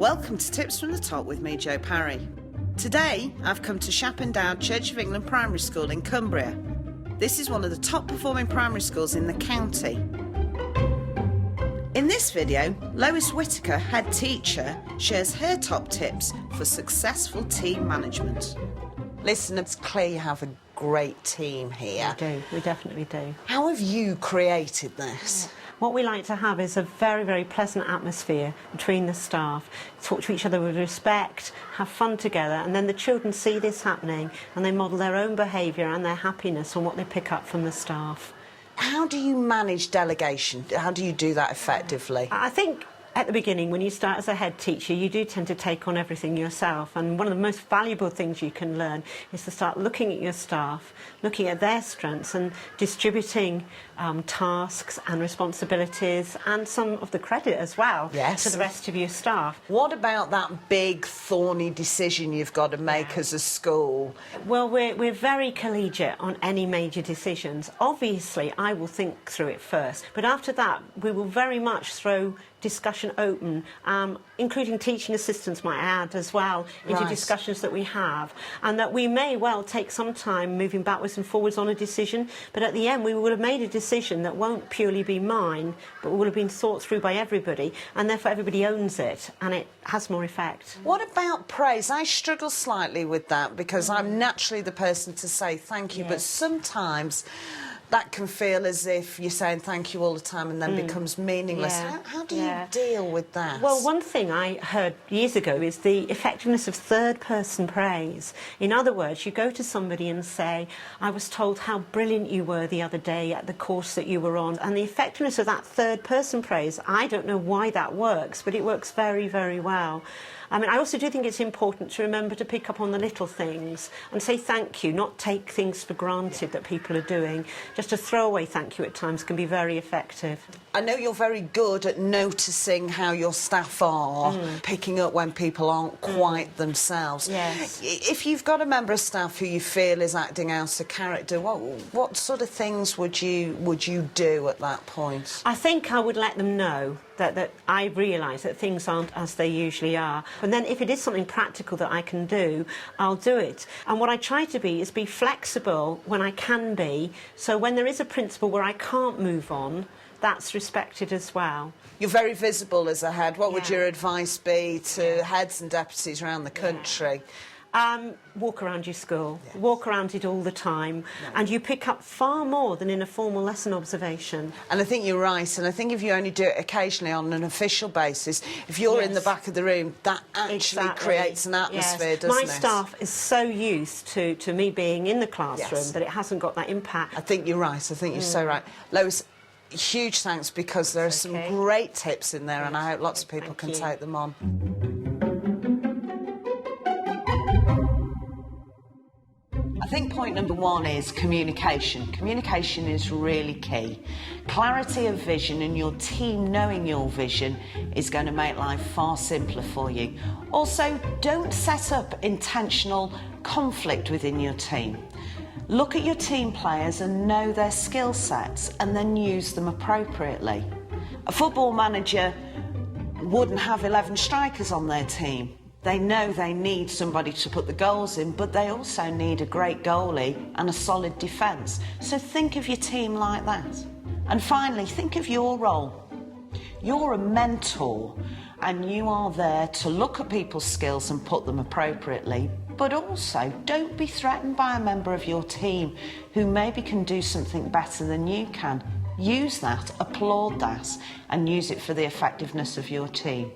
Welcome to Tips from the Top with me, Jo Parry. Today, I've come to Shappendown Church of England Primary School in Cumbria. This is one of the top performing primary schools in the county. In this video, Lois Whitaker, head teacher, shares her top tips for successful team management. Listen, it's clear you have a great team here. We definitely do. How have you created this? What we like to have is a very, very pleasant atmosphere between the staff, talk to each other with respect, have fun together, and then the children see this happening and they model their own behaviour and their happiness on what they pick up from the staff. How do you manage delegation? How do you do that effectively? I think at the beginning, when you start as a head teacher, you do tend to take on everything yourself, and one of the most valuable things you can learn is to start looking at your staff, looking at their strengths and distributing tasks and responsibilities and some of the credit as well to the rest of your staff. What about that big thorny decision you've got to make as a school? Well, we're very collegiate on any major decisions. Obviously, I will think through it first, but after that, we will very much throw discussion open, including teaching assistants, might add, as well, into discussions that we have, and that we may well take some time moving backwards and forwards on a decision, but at the end we will have made a decision that won't purely be mine, but will have been thought through by everybody, and therefore everybody owns it, and it has more effect. What about praise? I struggle slightly with that because I'm naturally the person to say thank you, but sometimes that can feel as if you're saying thank you all the time and then becomes meaningless. How do you deal with that? Well, one thing I heard years ago is the effectiveness of third-person praise. In other words, you go to somebody and say, I was told how brilliant you were the other day at the course that you were on. And the effectiveness of that third-person praise, I don't know why that works, but it works very, very well. I mean, I also do think it's important to remember to pick up on the little things and say thank you, not take things for granted that people are doing. Just a throwaway thank you at times can be very effective. I know you're very good at noticing how your staff are, picking up when people aren't quite themselves. Yes. If you've got a member of staff who you feel is acting out of character, what sort of things would you do at that point? I think I would let them know that I realise that things aren't as they usually are. And then if it is something practical that I can do, I'll do it. And what I try to be is be flexible when I can be, so when there is a principle where I can't move on, that's respected as well. You're very visible as a head. What would your advice be to heads and deputies around the country? Walk around your school, walk around it all the time, and you pick up far more than in a formal lesson observation. And I think you're right, and I think if you only do it occasionally on an official basis, if you're in the back of the room, that actually creates an atmosphere, doesn't it? My staff is so used to me being in the classroom that it hasn't got that impact. I think you're right, I think you're so right. Lois, huge thanks, because there are some great tips in there, and I hope lots of people can take them on. I think point number one is communication. Communication is really key. Clarity of vision and your team knowing your vision is going to make life far simpler for you. Also, don't set up intentional conflict within your team. Look at your team players and know their skill sets and then use them appropriately. A football manager wouldn't have 11 strikers on their team. They know they need somebody to put the goals in, but they also need a great goalie and a solid defence. So think of your team like that. And finally, think of your role. You're a mentor, and you are there to look at people's skills and put them appropriately. But also, don't be threatened by a member of your team who maybe can do something better than you can. Use that, applaud that, and use it for the effectiveness of your team.